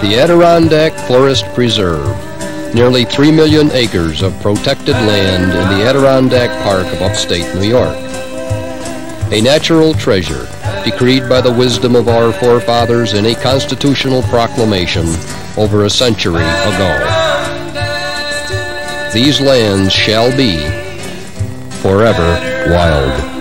The Adirondack Forest Preserve, nearly 3 million acres of protected land in the Adirondack Park of upstate New York. A natural treasure decreed by the wisdom of our forefathers in a constitutional proclamation over a century ago. These lands shall be forever wild.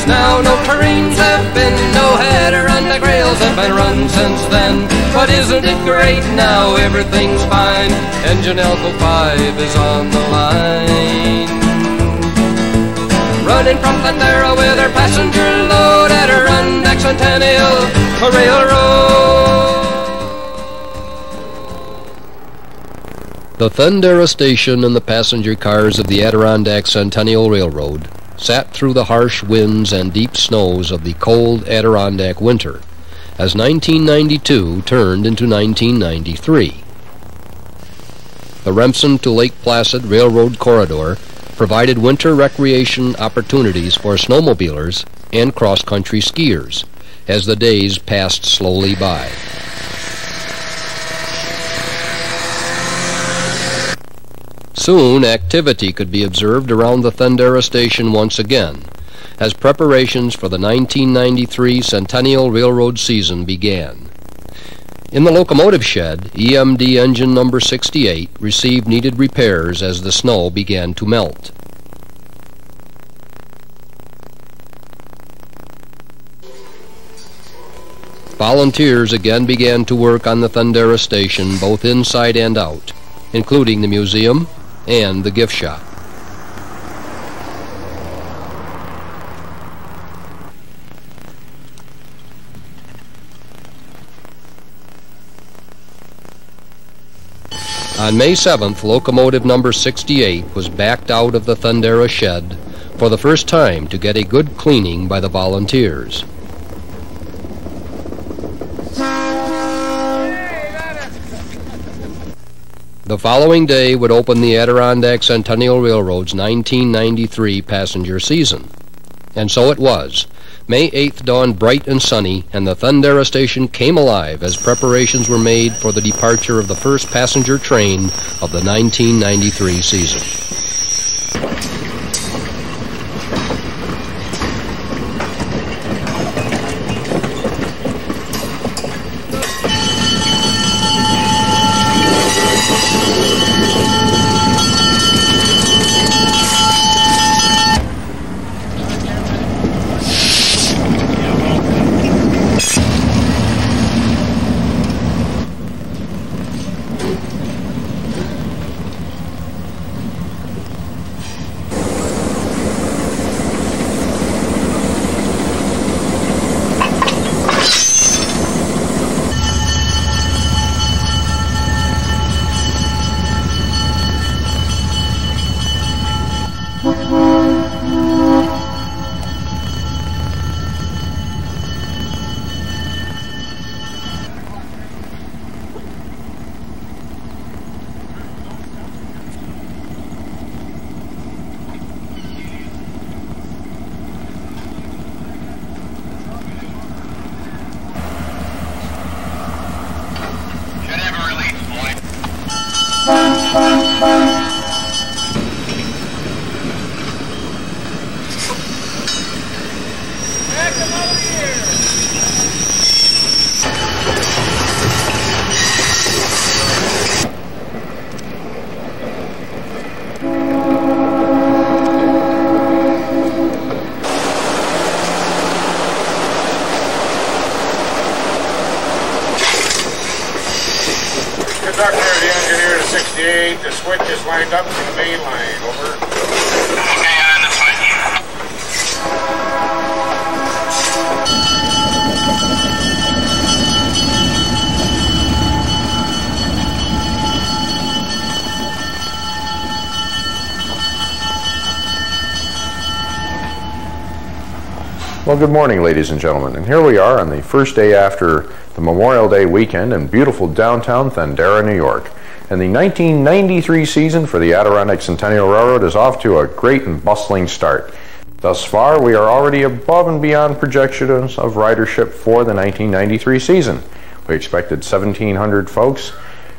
Now no terrains have been, no Adirondack rails have been run since then. But isn't it great now, everything's fine, Engine Alco 5 is on the line. Running from Thendara with her passenger load, Adirondack Centennial Railroad. The Thendara station and the passenger cars of the Adirondack Centennial Railroad sat through the harsh winds and deep snows of the cold Adirondack winter, as 1992 turned into 1993. The Remsen to Lake Placid Railroad Corridor provided winter recreation opportunities for snowmobilers and cross-country skiers as the days passed slowly by. Soon, activity could be observed around the Thendara station once again, as preparations for the 1993 Centennial Railroad season began. In the locomotive shed, EMD engine number 68 received needed repairs as the snow began to melt. Volunteers again began to work on the Thendara station both inside and out, including the museum and the gift shop. On May 7th, locomotive number 68 was backed out of the Thendara shed for the first time to get a good cleaning by the volunteers. The following day would open the Adirondack Centennial Railroad's 1993 passenger season. And so it was. May 8th dawned bright and sunny, and the Thendara station came alive as preparations were made for the departure of the first passenger train of the 1993 season. Conductor, the engineer to 68, the switch is lined up to the main line, over. Okay, that's fine. Well, good morning, ladies and gentlemen, and here we are on the first day after the Memorial Day weekend in beautiful downtown Thendara, New York. And the 1993 season for the Adirondack Centennial Railroad is off to a great and bustling start. Thus far, we are already above and beyond projections of ridership for the 1993 season. We expected 1,700 folks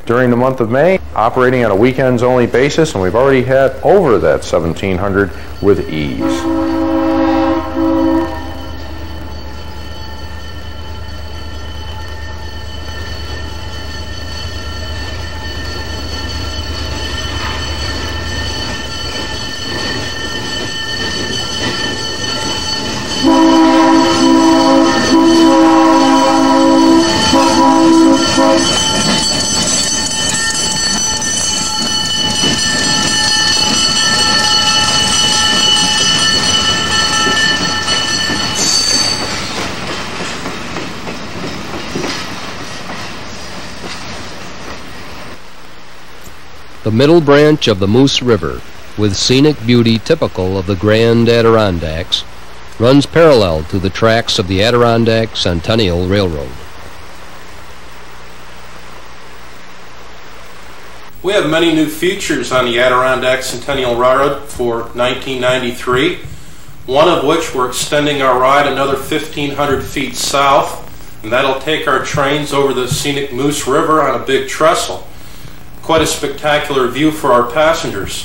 during the month of May, operating on a weekends-only basis, and we've already had over that 1,700 with ease. The middle branch of the Moose River, with scenic beauty typical of the Grand Adirondacks, runs parallel to the tracks of the Adirondack Centennial Railroad. We have many new features on the Adirondack Centennial Railroad for 1993, one of which we're extending our ride another 1,500 feet south, and that'll take our trains over the scenic Moose River on a big trestle. Quite a spectacular view for our passengers.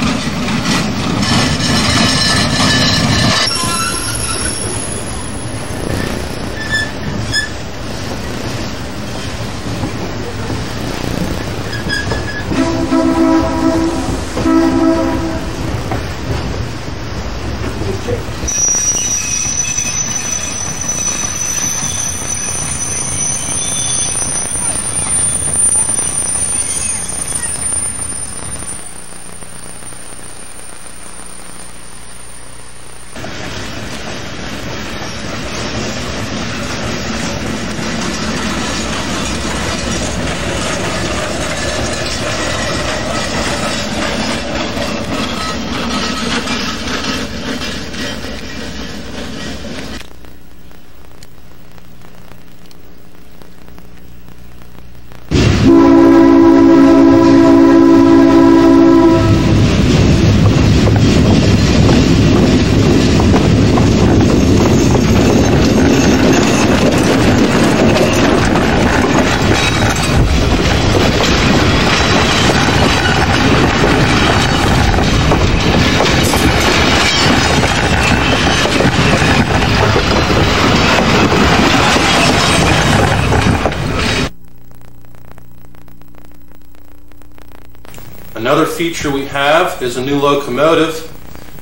Another feature we have is a new locomotive.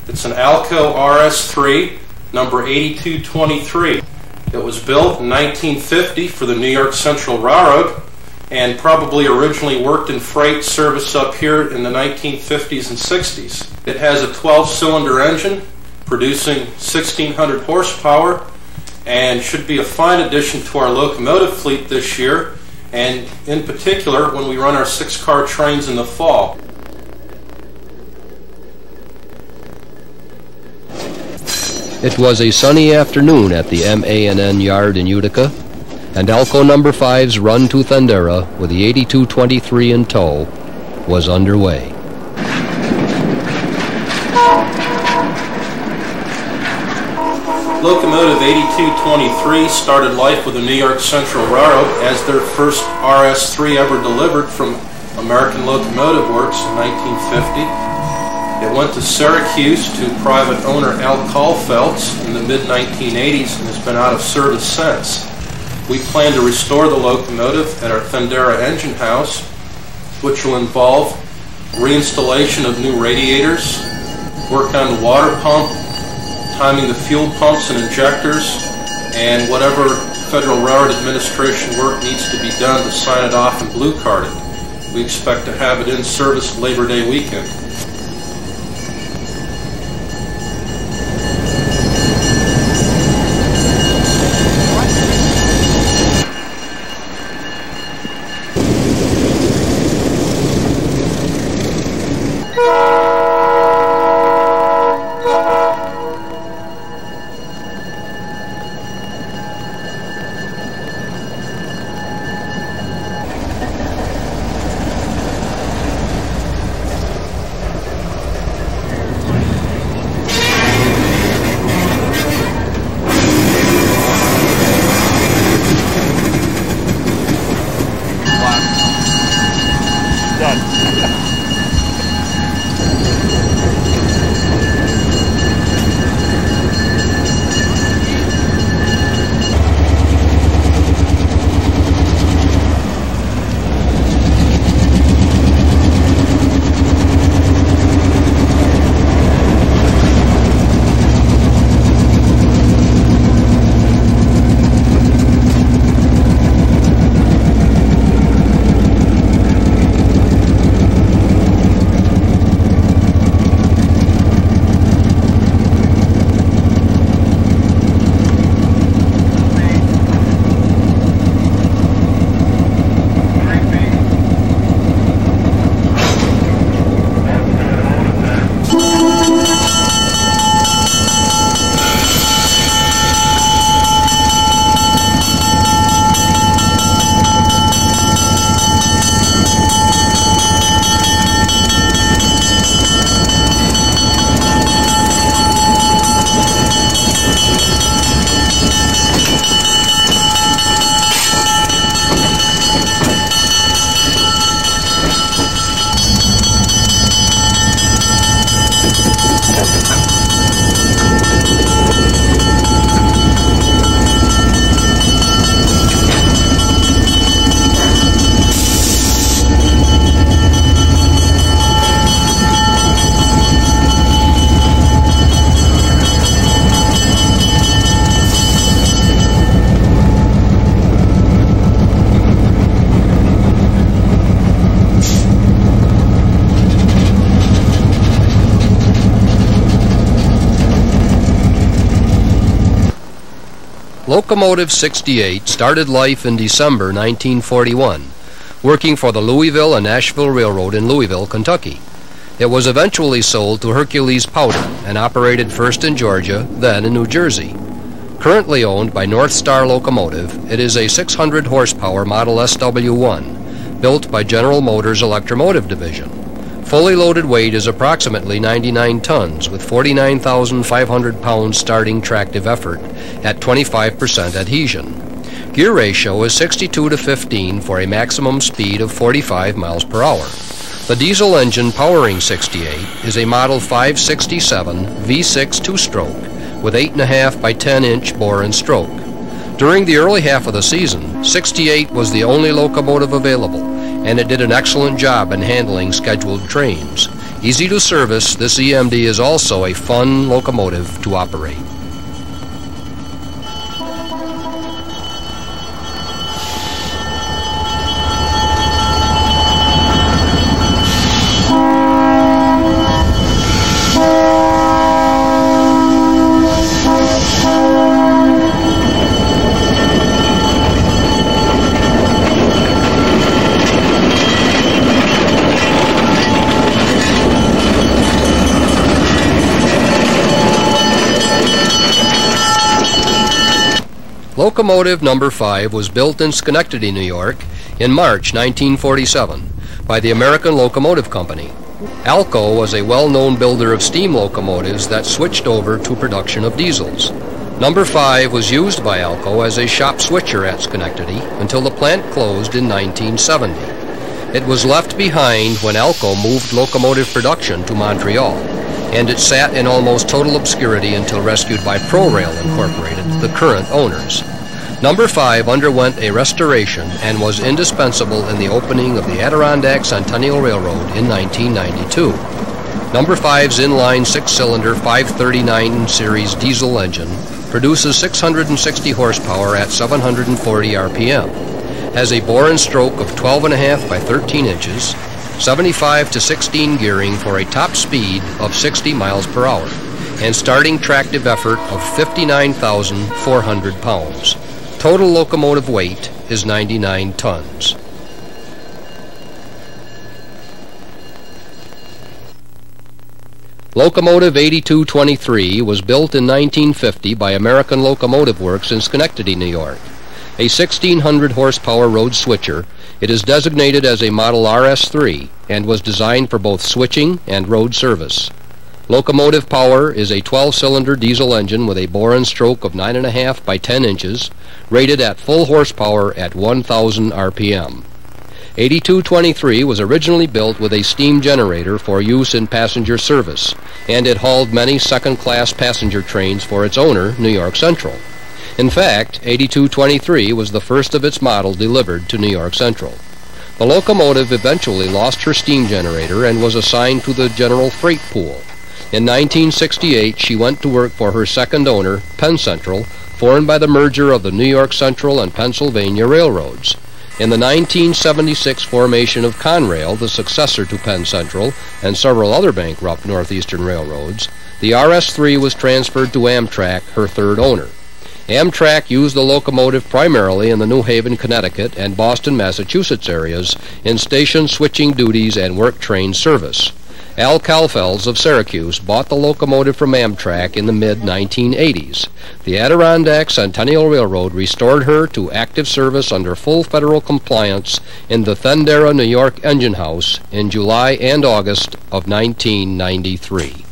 It's an Alco RS3, number 8223. It was built in 1950 for the New York Central Railroad and probably originally worked in freight service up here in the 1950s and 60s. It has a 12-cylinder engine producing 1,600 horsepower and should be a fine addition to our locomotive fleet this year, and in particular when we run our 6-car trains in the fall. It was a sunny afternoon at the MANN yard in Utica, and Alco No. 5's run to Thendara with the 8223 in tow was underway. Locomotive 8223 started life with the New York Central Railroad as their first RS3 ever delivered from American Locomotive Works in 1950. It went to Syracuse to private owner Al Caulfelt's in the mid-1980s and has been out of service since. We plan to restore the locomotive at our Thendara engine house, which will involve reinstallation of new radiators, work on the water pump, timing the fuel pumps and injectors, and whatever Federal Railroad Administration work needs to be done to sign it off and blue card it. We expect to have it in service Labor Day weekend. done. Locomotive 68 started life in December 1941, working for the Louisville and Nashville Railroad in Louisville, Kentucky. It was eventually sold to Hercules Powder and operated first in Georgia, then in New Jersey. Currently owned by North Star Locomotive, it is a 600 horsepower Model SW1, built by General Motors Electromotive Division. Fully loaded weight is approximately 99 tons with 49,500 pounds starting tractive effort at 25% adhesion. Gear ratio is 62:15 for a maximum speed of 45 miles per hour. The diesel engine powering 68 is a Model 567 V6 two-stroke with 8.5 by 10-inch bore and stroke. During the early half of the season, 68 was the only locomotive available, and it did an excellent job in handling scheduled trains. Easy to service, this EMD is also a fun locomotive to operate. Locomotive number 5 was built in Schenectady, New York in March 1947 by the American Locomotive Company. Alco was a well-known builder of steam locomotives that switched over to production of diesels. Number 5 was used by Alco as a shop switcher at Schenectady until the plant closed in 1970. It was left behind when Alco moved locomotive production to Montreal, and it sat in almost total obscurity until rescued by ProRail Incorporated, the current owners. Number 5 underwent a restoration and was indispensable in the opening of the Adirondack Centennial Railroad in 1992. Number 5's inline 6-cylinder 539 series diesel engine produces 660 horsepower at 740 RPM, has a bore and stroke of 12.5 by 13 inches, 75 to 16 gearing for a top speed of 60 miles per hour, and starting tractive effort of 59,400 pounds. Total locomotive weight is 99 tons. Locomotive 8223 was built in 1950 by American Locomotive Works in Schenectady, New York. A 1,600 horsepower road switcher, it is designated as a Model RS3 and was designed for both switching and road service. Locomotive power is a 12-cylinder diesel engine with a bore and stroke of 9.5 by 10 inches, rated at full horsepower at 1,000 RPM. 8223 was originally built with a steam generator for use in passenger service, and it hauled many second-class passenger trains for its owner, New York Central. In fact, 8223 was the first of its model delivered to New York Central. The locomotive eventually lost her steam generator and was assigned to the General Freight Pool. In 1968, she went to work for her second owner, Penn Central, formed by the merger of the New York Central and Pennsylvania Railroads. In the 1976 formation of Conrail, the successor to Penn Central, and several other bankrupt Northeastern railroads, the RS-3 was transferred to Amtrak, her third owner. Amtrak used the locomotive primarily in the New Haven, Connecticut and Boston, Massachusetts areas in station switching duties and work train service. Al Calfels of Syracuse bought the locomotive from Amtrak in the mid-1980s. The Adirondack Centennial Railroad restored her to active service under full federal compliance in the Thendara, New York engine house in July and August of 1993.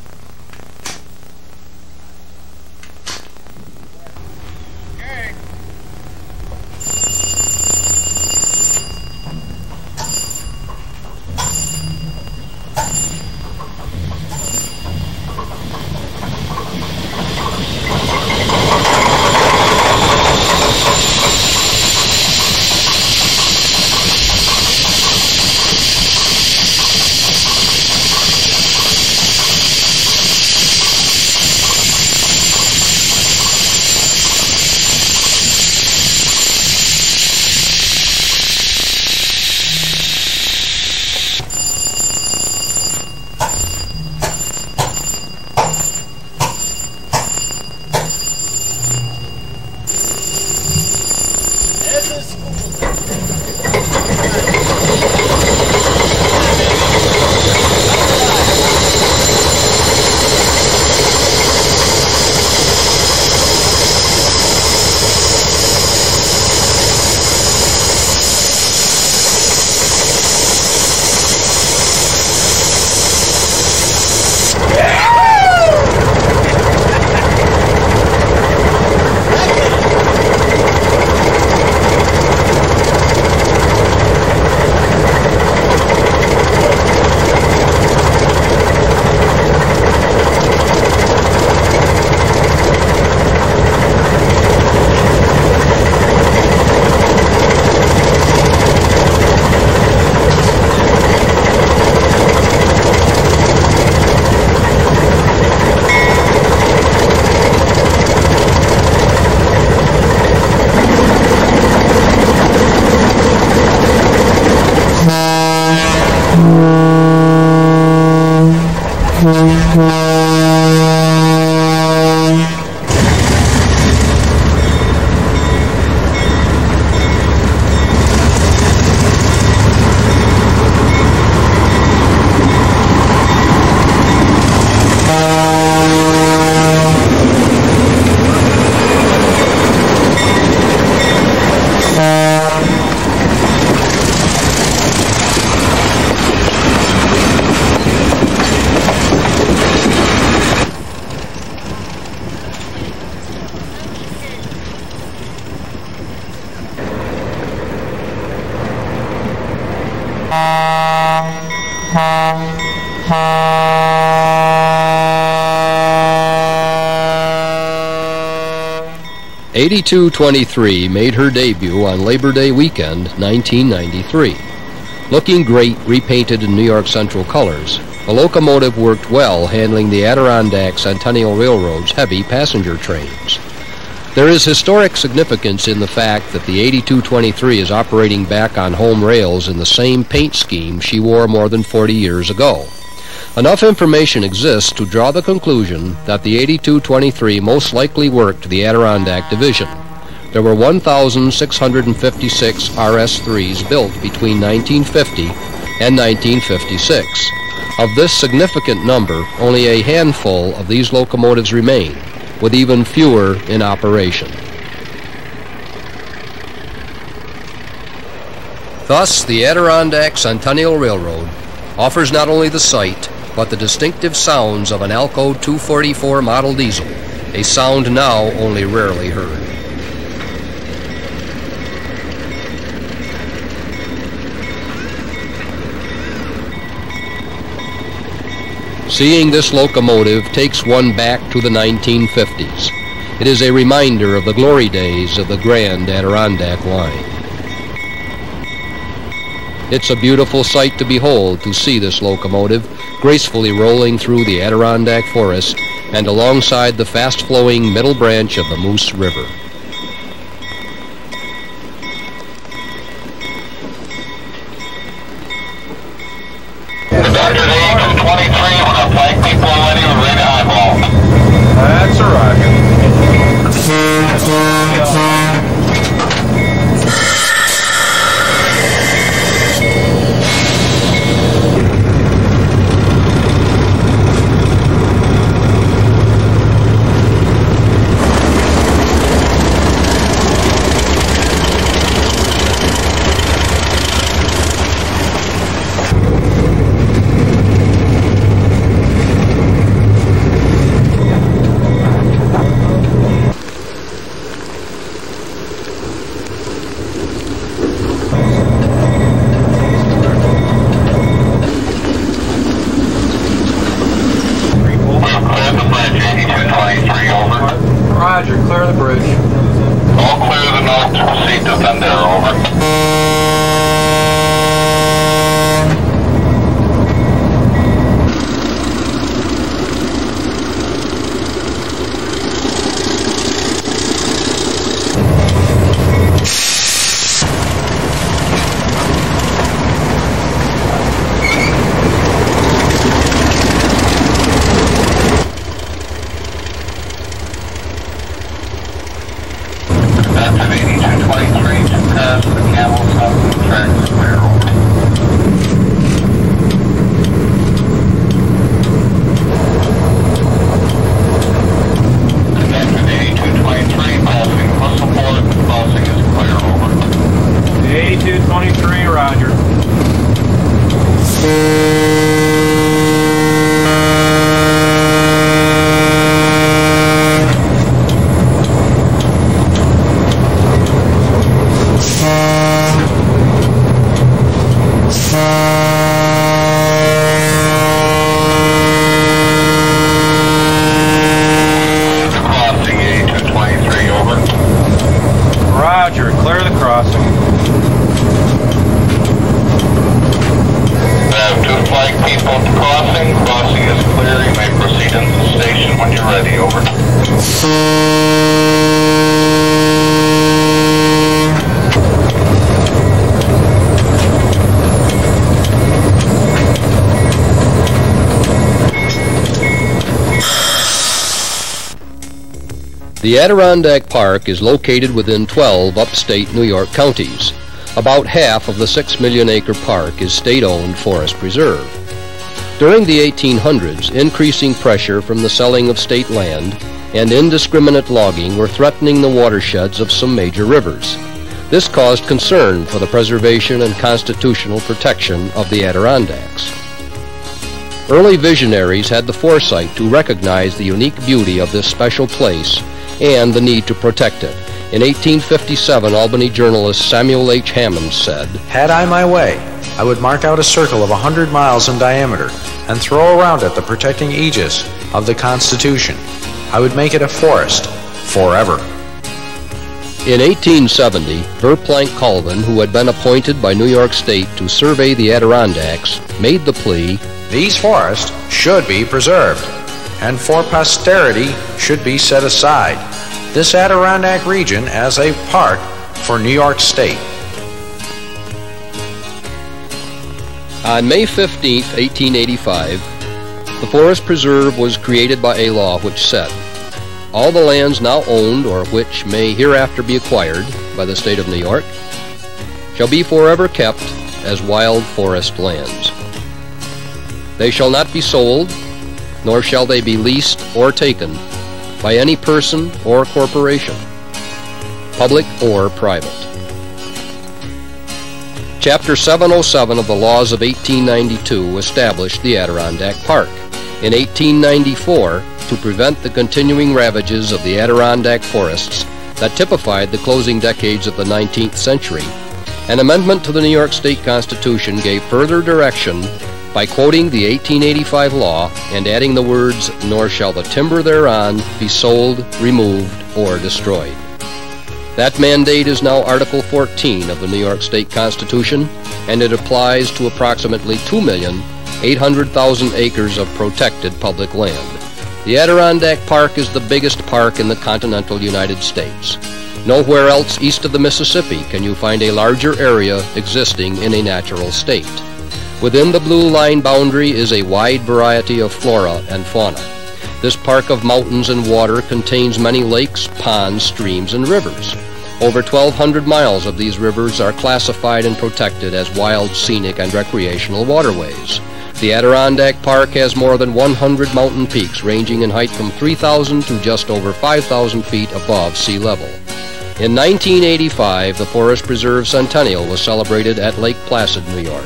(8223) made her debut on Labor Day weekend, 1993. Looking great, repainted in New York Central colors, the locomotive worked well handling the Adirondack Centennial Railroad's heavy passenger trains. There is historic significance in the fact that the 8223 is operating back on home rails in the same paint scheme she wore more than 40 years ago. Enough information exists to draw the conclusion that the 8223 most likely worked the Adirondack Division. There were 1,656 RS-3s built between 1950 and 1956. Of this significant number, only a handful of these locomotives remain, with even fewer in operation. Thus, the Adirondack Centennial Railroad offers not only the sight, but the distinctive sounds of an Alco 244 model diesel, a sound now only rarely heard. Seeing this locomotive takes one back to the 1950s. It is a reminder of the glory days of the Grand Adirondack Line. It's a beautiful sight to behold to see this locomotive gracefully rolling through the Adirondack Forest and alongside the fast-flowing middle branch of the Moose River. That's all right. Roger, clear the bridge. All clear the north to proceed to Thendara, over. The Adirondack Park is located within 12 upstate New York counties. About half of the 6 million acre park is state-owned forest preserve. During the 1800s, increasing pressure from the selling of state land and indiscriminate logging were threatening the watersheds of some major rivers. This caused concern for the preservation and constitutional protection of the Adirondacks. Early visionaries had the foresight to recognize the unique beauty of this special place and the need to protect it. In 1857, Albany journalist Samuel H. Hammond said, "Had I my way, I would mark out a circle of 100 miles in diameter and throw around it the protecting aegis of the Constitution. I would make it a forest forever." In 1870, Verplanck Colvin, who had been appointed by New York State to survey the Adirondacks, made the plea, "These forests should be preserved, and for posterity should be set aside. This Adirondack region as a park for New York State." On May 15, 1885, the Forest Preserve was created by a law which said, "All the lands now owned or which may hereafter be acquired by the state of New York shall be forever kept as wild forest lands. They shall not be sold, nor shall they be leased or taken by any person or corporation, public or private." Chapter 707 of the Laws of 1892 established the Adirondack Park. In 1894, to prevent the continuing ravages of the Adirondack forests that typified the closing decades of the 19th century, an amendment to the New York State Constitution gave further direction by quoting the 1885 law and adding the words, "Nor shall the timber thereon be sold, removed, or destroyed." That mandate is now Article 14 of the New York State Constitution, and it applies to approximately 2,800,000 acres of protected public land. The Adirondack Park is the biggest park in the continental United States. Nowhere else east of the Mississippi can you find a larger area existing in a natural state. Within the blue line boundary is a wide variety of flora and fauna. This park of mountains and water contains many lakes, ponds, streams, and rivers. Over 1,200 miles of these rivers are classified and protected as wild, scenic, and recreational waterways. The Adirondack Park has more than 100 mountain peaks ranging in height from 3,000 to just over 5,000 feet above sea level. In 1985, the Forest Preserve Centennial was celebrated at Lake Placid, New York.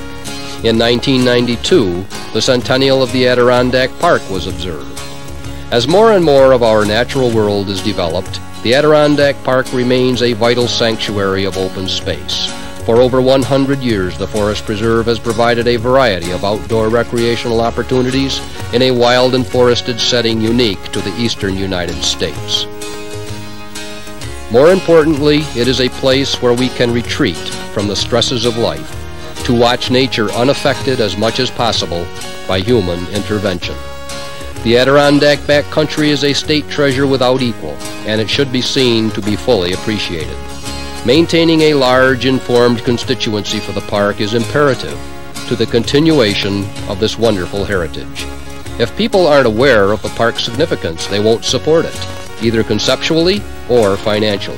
In 1992, the centennial of the Adirondack Park was observed. As more and more of our natural world is developed, the Adirondack Park remains a vital sanctuary of open space. For over 100 years, the Forest Preserve has provided a variety of outdoor recreational opportunities in a wild and forested setting unique to the eastern United States. More importantly, it is a place where we can retreat from the stresses of life, to watch nature unaffected as much as possible by human intervention. The Adirondack backcountry is a state treasure without equal, and it should be seen to be fully appreciated. Maintaining a large, informed constituency for the park is imperative to the continuation of this wonderful heritage. If people aren't aware of the park's significance, they won't support it, either conceptually or financially.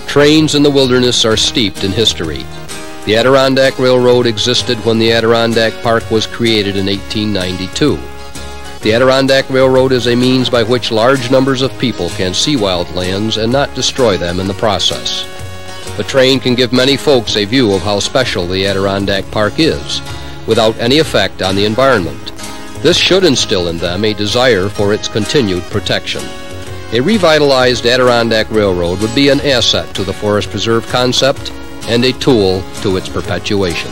Trains in the wilderness are steeped in history. The Adirondack Railroad existed when the Adirondack Park was created in 1892. The Adirondack Railroad is a means by which large numbers of people can see wildlands and not destroy them in the process. The train can give many folks a view of how special the Adirondack Park is, without any effect on the environment. This should instill in them a desire for its continued protection. A revitalized Adirondack Railroad would be an asset to the Forest Preserve concept and a tool to its perpetuation.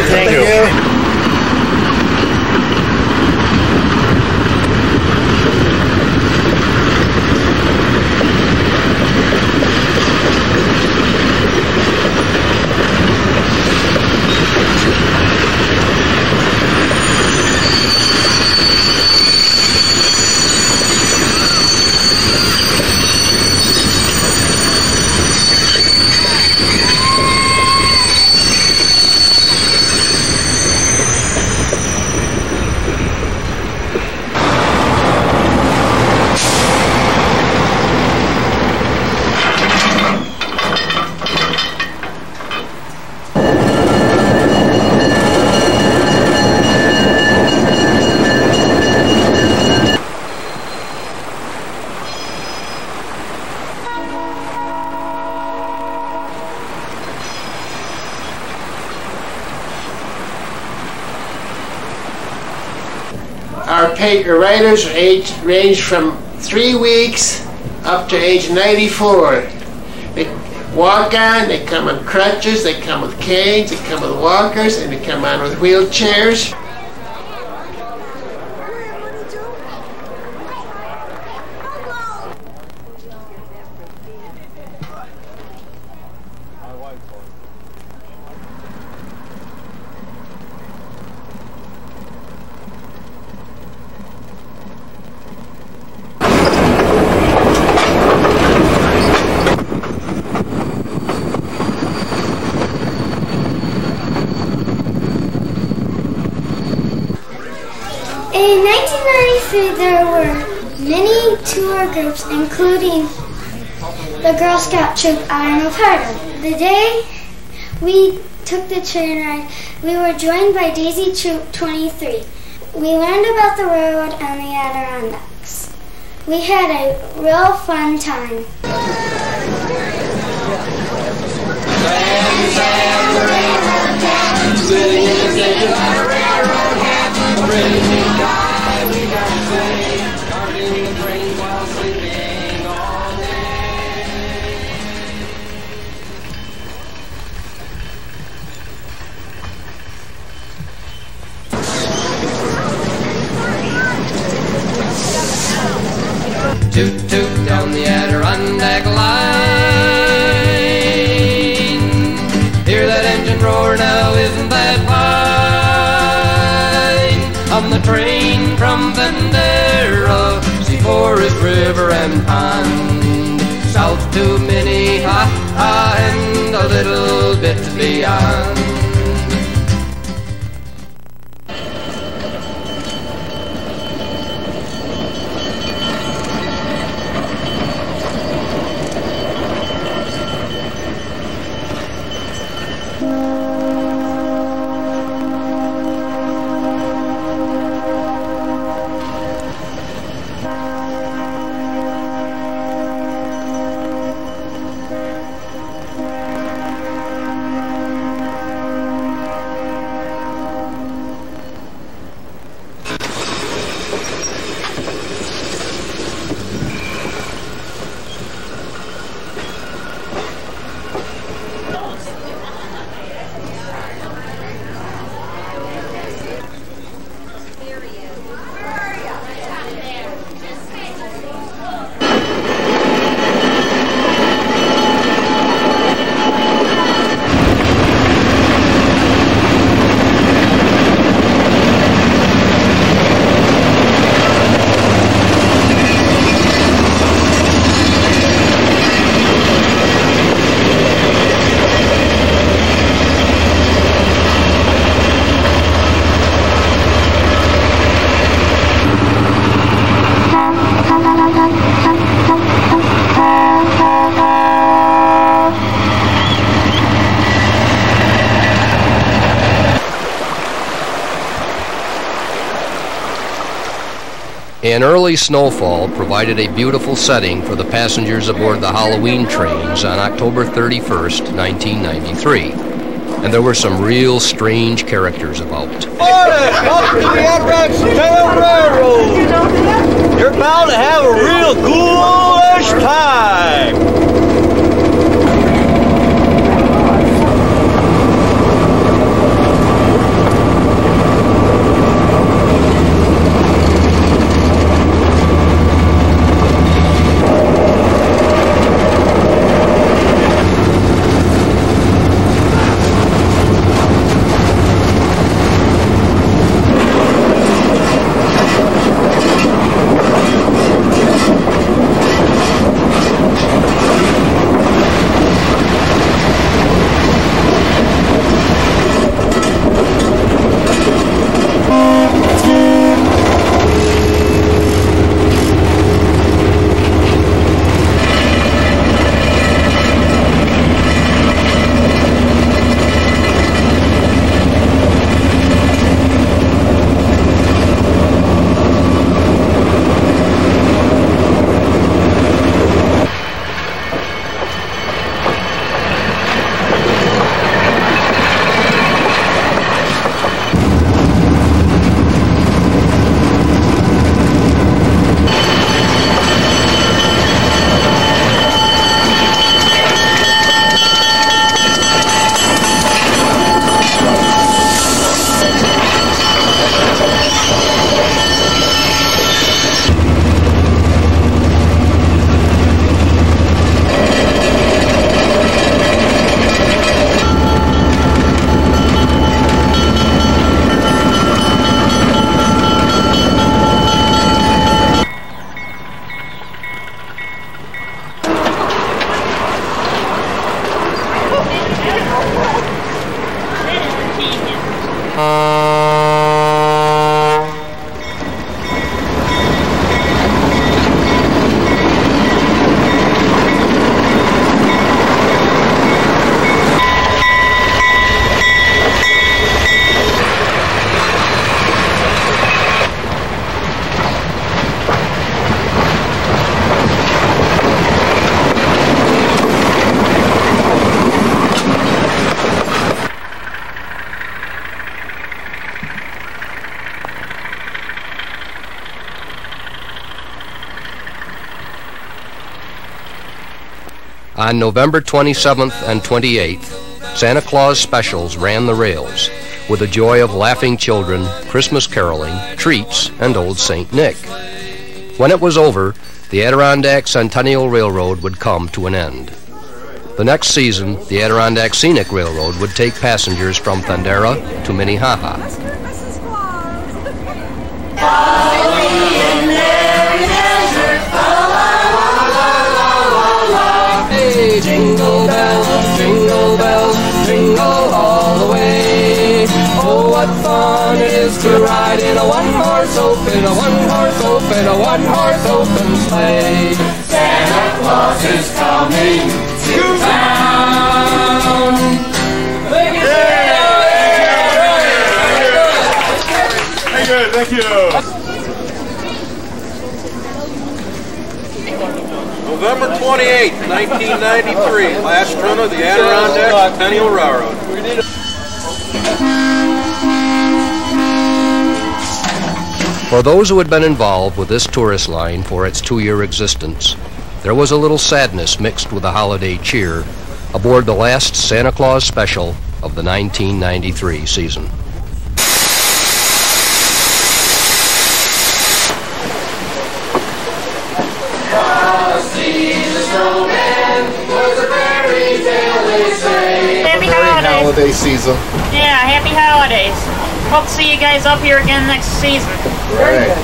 Thank you. our riders range from 3 weeks up to age 94. They walk on, they come on crutches, they come with canes, they come with walkers, and they come on with wheelchairs. In 1993, there were many tour groups, including the Girl Scout troop out in Ohio. The day we took the train ride, we were joined by Daisy Troop 23. We learned about the railroad and the Adirondacks. We had a real fun time. Toot toot down the Adirondack Line. Hear that engine roar now, isn't that fine? On the train from Thendara, see Forest River and Pond, south to Minnehaha and a little bit beyond. An early snowfall provided a beautiful setting for the passengers aboard the Halloween trains on October 31st, 1993. And there were some real strange characters about. Morning! Welcome to the Adirondack Centennial Railroad! You're bound to have a real ghoulish time! On November 27th and 28th, Santa Claus specials ran the rails with the joy of laughing children, Christmas caroling, treats, and Old St. Nick. When it was over, the Adirondack Centennial Railroad would come to an end. The next season, the Adirondack Scenic Railroad would take passengers from Thendara to Minnehaha. Jingle bells, jingle all the way. Oh, what fun it is to ride in a one-horse open, a one-horse open, a one-horse open sleigh. Santa Claus is coming to town. Very good, thank you. November 28, 1993, last run of the Adirondack Centennial Railroad. For those who had been involved with this tourist line for its 2-year existence, there was a little sadness mixed with a holiday cheer aboard the last Santa Claus special of the 1993 season. Happy holiday season. Yeah, happy holidays. Hope to see you guys up here again next season. Right.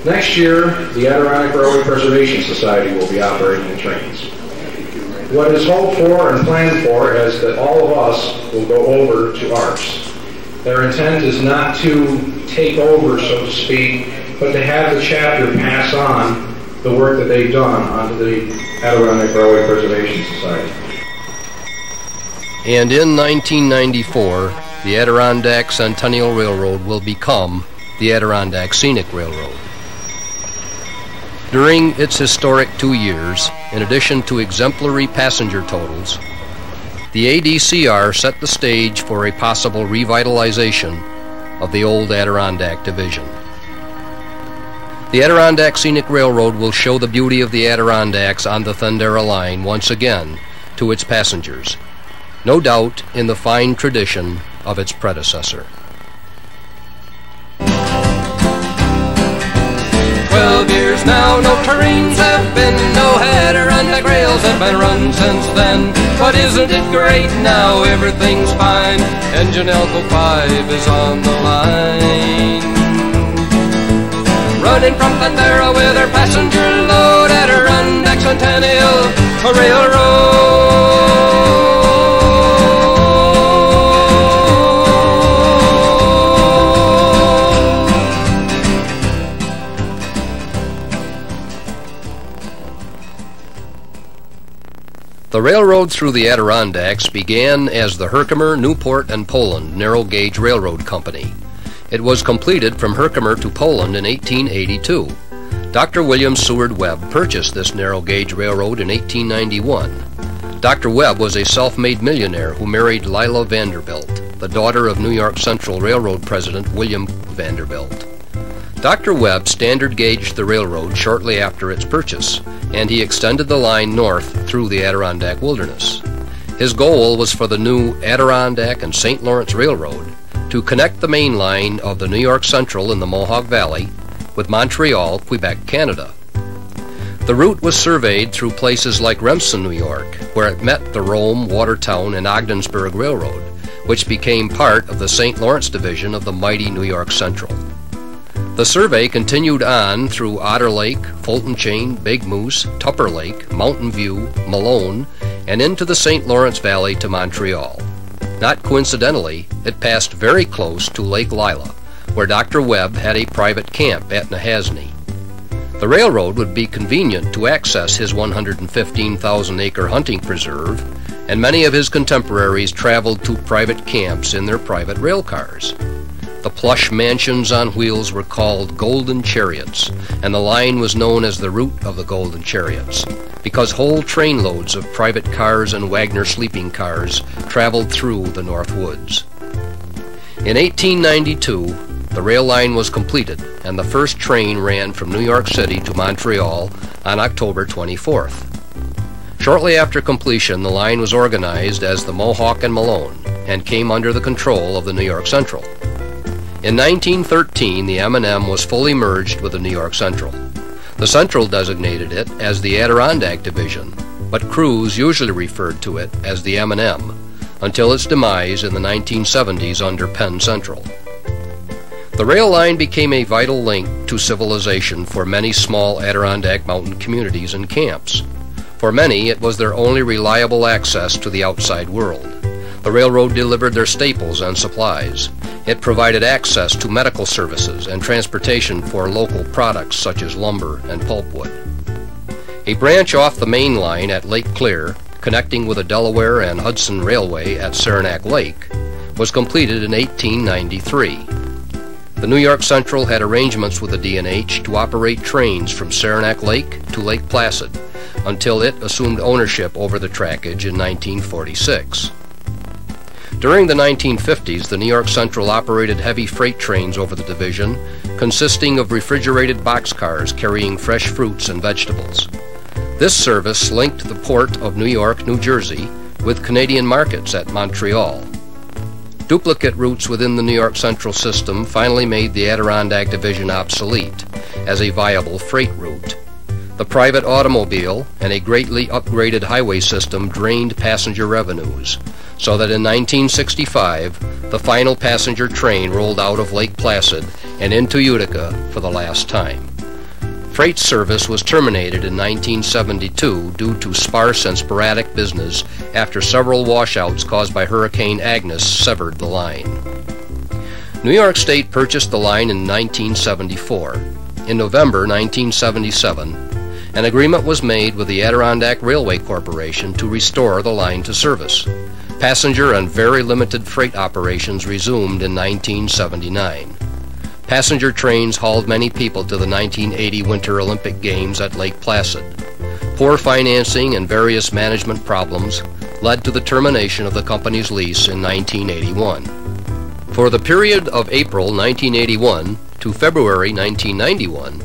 Next year, the Adirondack Railroad Preservation Society will be operating the trains. What is hoped for and planned for is that all of us will go over to ARPS. Their intent is not to take over, so to speak, but to have the chapter pass on the work that they've done onto the Adirondack Railway Preservation Society. And in 1994, the Adirondack Centennial Railroad will become the Adirondack Scenic Railroad. During its historic 2 years, in addition to exemplary passenger totals, the ADCR set the stage for a possible revitalization of the old Adirondack Division. The Adirondack Scenic Railroad will show the beauty of the Adirondacks on the Thendara Line once again to its passengers, no doubt in the fine tradition of its predecessor. 12 years now, no trains have been, no Adirondack rails have been run since then. But isn't it great now, everything's fine, engine Alco 5 is on the line. Running from Thendara with her passenger load, Adirondack Centennial Railroad. The railroad through the Adirondacks began as the Herkimer, Newport, and Poland Narrow Gauge Railroad Company. It was completed from Herkimer to Poland in 1882. Dr. William Seward Webb purchased this narrow gauge railroad in 1891. Dr. Webb was a self-made millionaire who married Lila Vanderbilt, the daughter of New York Central Railroad President William Vanderbilt. Dr. Webb standard gauged the railroad shortly after its purchase, and he extended the line north through the Adirondack wilderness. His goal was for the new Adirondack and St. Lawrence Railroad to connect the main line of the New York Central in the Mohawk Valley with Montreal, Quebec, Canada. The route was surveyed through places like Remsen, New York, where it met the Rome, Watertown, and Ogdensburg Railroad, which became part of the St. Lawrence Division of the mighty New York Central. The survey continued on through Otter Lake, Fulton Chain, Big Moose, Tupper Lake, Mountain View, Malone, and into the St. Lawrence Valley to Montreal. Not coincidentally, it passed very close to Lake Lila, where Dr. Webb had a private camp at Nahasney. The railroad would be convenient to access his 115,000-acre hunting preserve, and many of his contemporaries traveled to private camps in their private rail cars. The plush mansions on wheels were called Golden Chariots, and the line was known as the Route of the Golden Chariots, because whole trainloads of private cars and Wagner sleeping cars traveled through the North Woods. In 1892, the rail line was completed, and the first train ran from New York City to Montreal on October 24th. Shortly after completion, the line was organized as the Mohawk and Malone, and came under the control of the New York Central. In 1913, the M&M was fully merged with the New York Central. The Central designated it as the Adirondack Division, but crews usually referred to it as the M&M, until its demise in the 1970s under Penn Central. The rail line became a vital link to civilization for many small Adirondack Mountain communities and camps. For many, it was their only reliable access to the outside world. The railroad delivered their staples and supplies. It provided access to medical services and transportation for local products such as lumber and pulpwood. A branch off the main line at Lake Clear, connecting with the Delaware and Hudson Railway at Saranac Lake, was completed in 1893. The New York Central had arrangements with the D&H to operate trains from Saranac Lake to Lake Placid until it assumed ownership over the trackage in 1946. During the 1950s, the New York Central operated heavy freight trains over the division, consisting of refrigerated boxcars carrying fresh fruits and vegetables. This service linked the port of New York, New Jersey, with Canadian markets at Montreal. Duplicate routes within the New York Central system finally made the Adirondack Division obsolete as a viable freight route. The private automobile and a greatly upgraded highway system drained passenger revenues, so that in 1965, the final passenger train rolled out of Lake Placid and into Utica for the last time. Freight service was terminated in 1972 due to sparse and sporadic business after several washouts caused by Hurricane Agnes severed the line. New York State purchased the line in 1974. In November 1977, an agreement was made with the Adirondack Railway Corporation to restore the line to service. Passenger and very limited freight operations resumed in 1979. Passenger trains hauled many people to the 1980 Winter Olympic Games at Lake Placid. Poor financing and various management problems led to the termination of the company's lease in 1981. For the period of April 1981 to February 1991,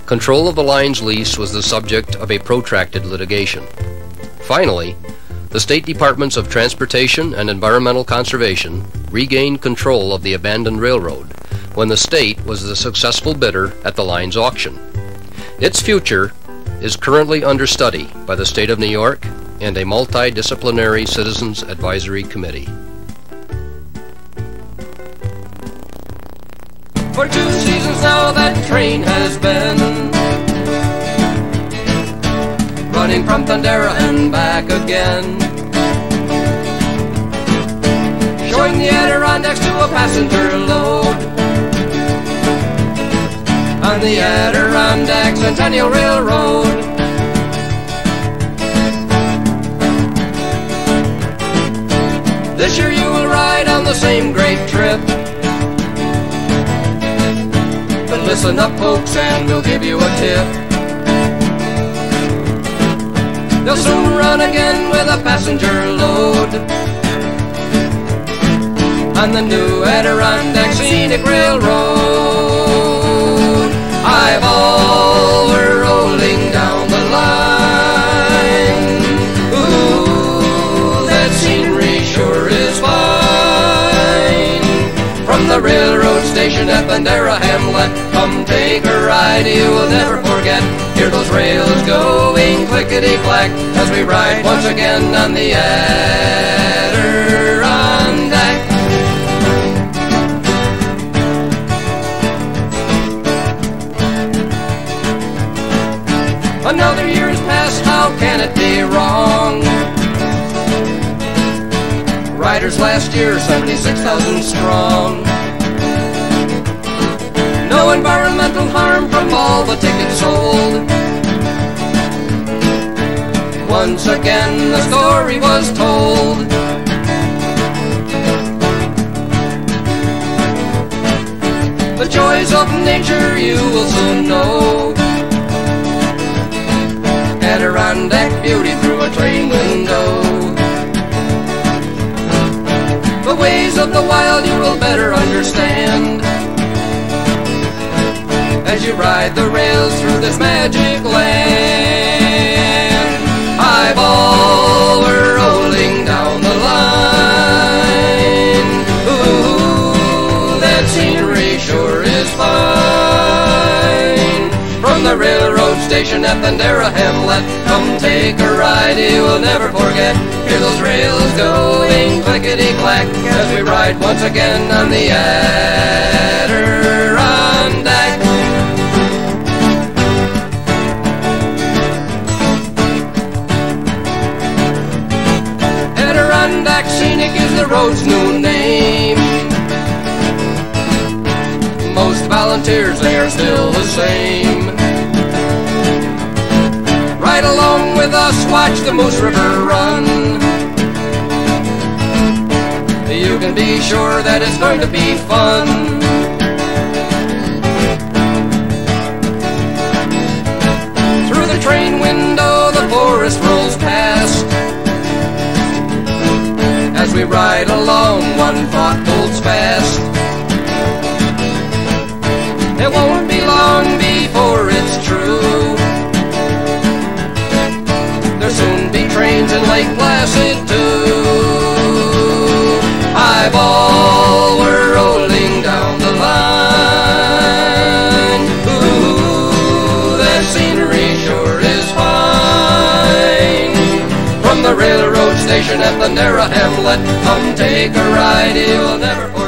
control of the line's lease was the subject of a protracted litigation. Finally, the State Departments of Transportation and Environmental Conservation regained control of the abandoned railroad when the state was the successful bidder at the line's auction. Its future is currently under study by the State of New York and a multidisciplinary Citizens Advisory Committee. For 2 seasons now that train has been running from Thendara and back again, showing the Adirondacks to a passenger load on the Adirondack Centennial Railroad. This year you will ride on the same great trip. But listen up, folks, and we'll give you a tip. They'll soon run again with a passenger load on the new Adirondack Scenic Railroad. Eyeball, we're rolling down the line. Ooh, that scenery sure is fine. From the railroad station at Thendara hamlet, come take a ride you will never forget. Hear those rails going clickety-clack as we ride once again on the Adirondack. Another year has passed, how can it be wrong? Riders last year, 76,000 strong. No environmental harm from all the tickets sold. Once again the story was told. The joys of nature you will soon know. Adirondack beauty through a train window. The ways of the wild you will better understand as you ride the rails through this magic land. Eyeball, we're rolling down the line. Ooh, that scenery sure is fine. From the railroad station at Thendara hamlet, come take a ride you will never forget. Hear those rails going clickety-clack as we ride once again on the Adirondack. Adirondack Scenic is the road's new name. Most volunteers, they are still the same. Ride along with us, watch the Moose River run. You can be sure that it's going to be fun. Through the train window the forest rolls past. As we ride along, one thought holds fast. It won't be long before it's true. There'll soon be trains in Lake Placid too. Eyeball, we're rolling down the line. Ooh, that scenery sure is fine. From the railroad station at Thendara hamlet, come take a ride you'll never forget.